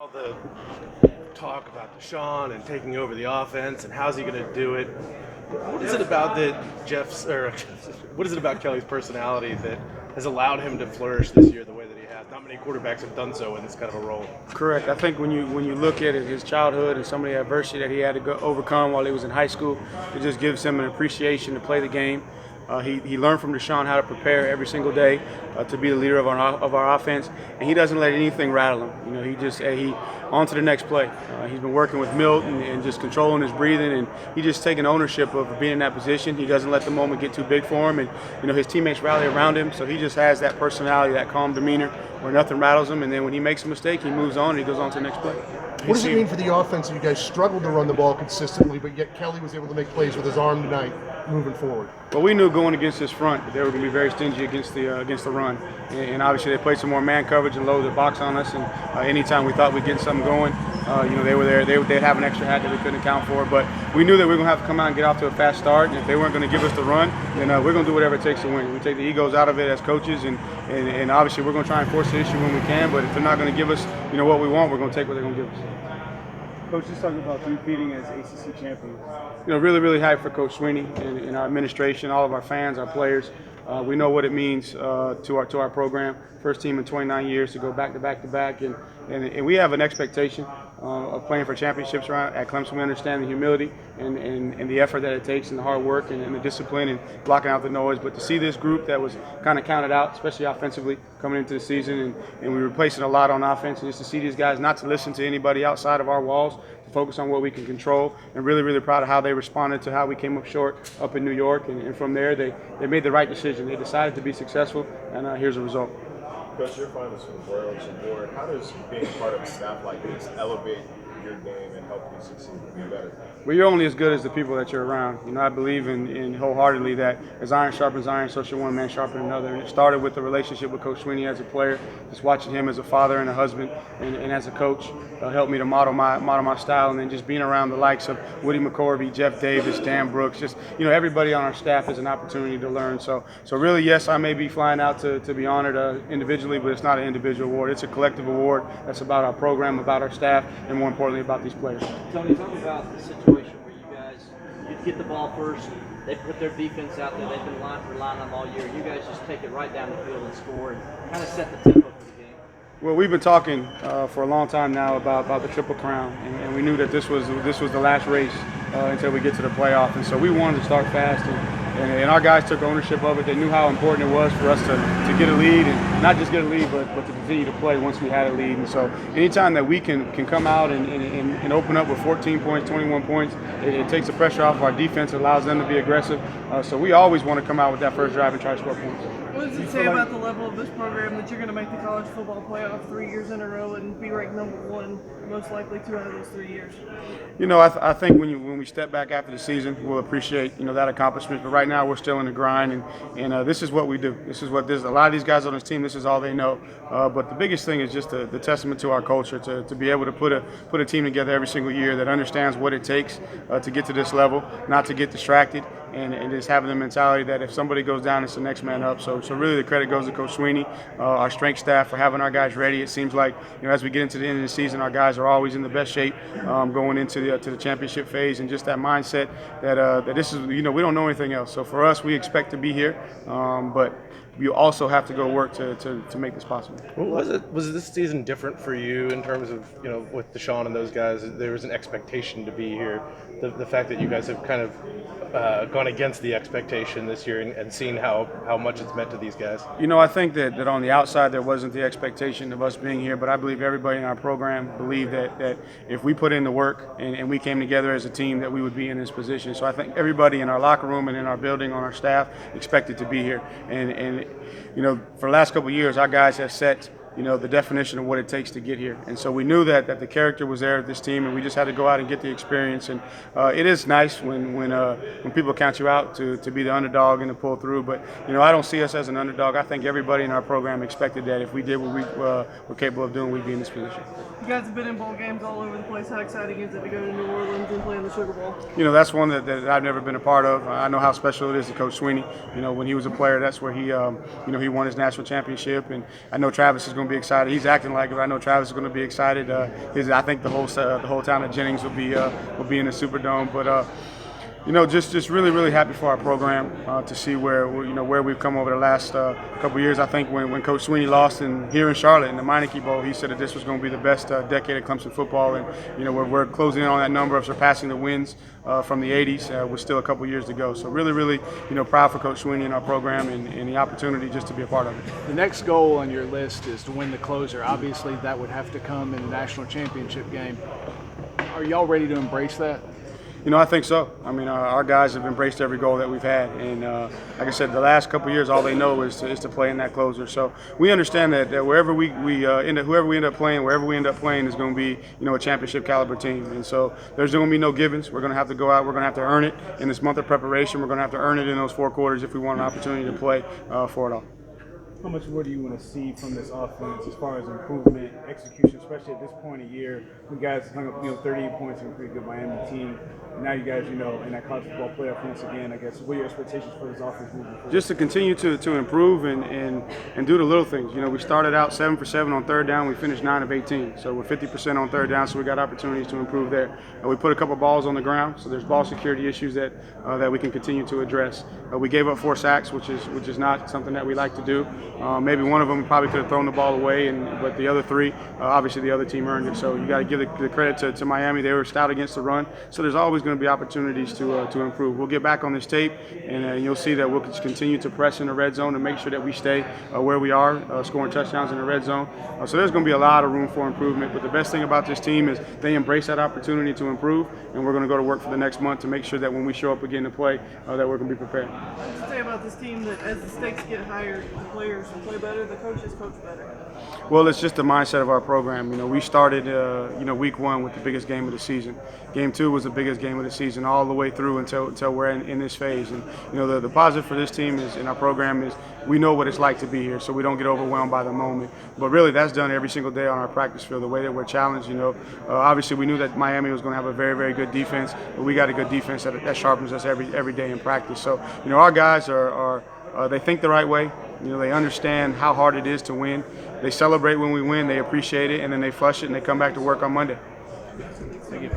All the talk about Deshaun and taking over the offense and how's he going to do it. What is it about what is it about Kelly's personality that has allowed him to flourish this year the way that he has? Not many quarterbacks have done so in this kind of a role. Correct. I think when you look at it, his childhood and some of the adversity that he had to overcome while he was in high school, it just gives him an appreciation to play the game. He learned from Deshaun how to prepare every single day to be the leader of our offense, and he doesn't let anything rattle him. He on to the next play. He's been working with Milt and just controlling his breathing, and he's just taking ownership of being in that position. He doesn't let the moment get too big for him, and his teammates rally around him, so he just has that personality, that calm demeanor where nothing rattles him, and then when he makes a mistake, he moves on and he goes on to the next play. What does it mean for the offense that you guys struggled to run the ball consistently, but yet Kelly was able to make plays with his arm tonight moving forward? Well, we knew going against this front that they were going to be very stingy against the run, and obviously they played some more man coverage and loaded the box on us. And anytime we thought we'd get something going, they were there. They'd have an extra hat that we couldn't account for. But we knew that we were going to have to come out and get off to a fast start. And if they weren't going to give us the run, then we're going to do whatever it takes to win. We take the egos out of it as coaches, and obviously we're going to try and force the issue when we can. But if they're not going to give us what we want, we're going to take what they're going to give us. Coach, just talking about competing as ACC champions. Really, really hyped for Coach Swinney and our administration, all of our fans, our players. We know what it means to our program. First team in 29 years to go back to back, and we have an expectation of playing for championships around at Clemson. We understand the humility and the effort that it takes, and the hard work and the discipline and blocking out the noise. But to see this group that was kind of counted out, especially offensively, coming into the season, and we were replacing a lot on offense, and just to see these guys not to listen to anybody outside of our walls, to focus on what we can control, and really, really proud of how they responded to how we came up short up in New York. And from there, they made the right decision. They decided to be successful, and here's the result. Coach, your finals from Royals Award. How does being part of a staff like this elevate your game and help you succeed and be better? Well, you're only as good as the people that you're around. I believe in wholeheartedly that as iron sharpens iron, so should one man sharpen another. And it started with the relationship with Coach Swinney as a player, just watching him as a father and a husband, and as a coach, helped me to model my style. And then just being around the likes of Woody McCorvey, Jeff Davis, Dan Brooks, just everybody on our staff is an opportunity to learn. So really, yes, I may be flying out to be honored individually, but it's not an individual award. It's a collective award that's about our program, about our staff, and more importantly, about these players. Tony, talk about the situation where you guys get the ball first. They put their defense out there. They've been relying on them all year. You guys just take it right down the field and score and kind of set the tempo for the game. Well, we've been talking for a long time now about the Triple Crown, and we knew that this was the last race until we get to the playoff. And so we wanted to start fast, and our guys took ownership of it. They knew how important it was for us to get a lead, and not just get a lead, but to continue to play once we had a lead. And so anytime that we can come out and open up with 14 points, 21 points, it takes the pressure off our defense. It allows them to be aggressive. So we always want to come out with that first drive and try to score points. What does it say about the level of this program that you're going to make the college football playoff 3 years in a row and be ranked number one most likely 2 out of those 3 years? I think when we step back after the season, we'll appreciate that accomplishment. But right now we're still in the grind, and this is what we do. This is what a lot of these guys on this team. This is all they know. But the biggest thing is just the testament to our culture to be able to put a team together every single year that understands what it takes to get to this level, not to get distracted, and just having the mentality that if somebody goes down, it's the next man up. So really the credit goes to Coach Swinney, our strength staff for having our guys ready. It seems like as we get into the end of the season, our guys are always in the best shape going into the championship phase, and just that mindset that this is we don't know anything else. So for us, we expect to be here, but you also have to go work to make this possible. Was this season different for you in terms of with Deshaun and those guys? There was an expectation to be here. The fact that you guys have kind of gone against the expectation this year and seen how much it's meant to these guys. I think that on the outside there wasn't the expectation of us being here, but I believe everybody in our program believed that if we put in the work and we came together as a team, that we would be in this position. So I think everybody in our locker room and in our building, on our staff, expected to be here. And for the last couple of years, our guys have set the definition of what it takes to get here. And so we knew that the character was there at this team, and we just had to go out and get the experience. And it is nice when people count you out to be the underdog and to pull through. But, I don't see us as an underdog. I think everybody in our program expected that if we did what we were capable of doing, we'd be in this position. You guys have been in bowl games all over the place. How exciting is it to go to New Orleans and play in the Sugar Bowl? You know, that's one that I've never been a part of. I know how special it is to Coach Swinney. You know, when he was a player, that's where he he won his national championship. And I know Travis is going to be excited. He's acting like it. I know Travis is going to be excited. I think the whole town of Jennings will be in the Superdome. But you know, just really happy for our program to see where we've come over the last couple of years. I think when Coach Swinney lost here in Charlotte in the Meineke Bowl, he said that this was going to be the best decade of Clemson football, and you know we're closing in on that number of surpassing the wins from the '80s with still a couple years to go. So really proud for Coach Swinney and our program and the opportunity just to be a part of it. The next goal on your list is to win the closer. Obviously, that would have to come in the national championship game. Are y'all ready to embrace that? You know, I think so. I mean, our guys have embraced every goal that we've had, and like I said, the last couple of years, all they know is to play in that closer. So we understand that wherever whoever we end up playing, wherever we end up playing, is going to be a championship caliber team. And so there's going to be no givens. We're going to have to go out. We're going to have to earn it in this month of preparation. We're going to have to earn it in those 4 quarters if we want an opportunity to play for it all. How much more do you want to see from this offense as far as improvement, execution, especially at this point of year? You guys hung up 38 points in a pretty good Miami team. Now you guys, in that college football playoff once again. I guess what are your expectations for this offense moving forward? Just to continue to improve and do the little things. You know, we started out 7 for 7 on third down. We finished 9 of 18, so we're 50% on third down. So we got opportunities to improve there. We put a couple balls on the ground, so there's ball security issues that we can continue to address. We gave up 4 sacks, which is not something that we like to do. Maybe one of them probably could have thrown the ball away, but the other 3, obviously the other team earned it. So you got to give the credit to Miami. They were stout against the run, so there's always going to be opportunities to improve. We'll get back on this tape, and you'll see that we'll continue to press in the red zone to make sure that we stay where we are, scoring touchdowns in the red zone. So there's going to be a lot of room for improvement, but the best thing about this team is they embrace that opportunity to improve, and we're going to go to work for the next month to make sure that when we show up again to play, that we're going to be prepared. What would you say about this team that as the stakes get higher, the players play better, the coaches coach better? Well, it's just the mindset of our program. You know, we started, week 1 with the biggest game of the season. Game 2 was the biggest game of the season all the way through until we're in this phase. And, the positive for this team is, in our program is we know what it's like to be here, so we don't get overwhelmed by the moment. But really, that's done every single day on our practice field, the way that we're challenged. Obviously, we knew that Miami was going to have a very, very good defense, but we got a good defense that sharpens us every day in practice. So, our guys they think the right way. They understand how hard it is to win. They celebrate when we win, they appreciate it, and then they flush it and they come back to work on Monday. Thank you.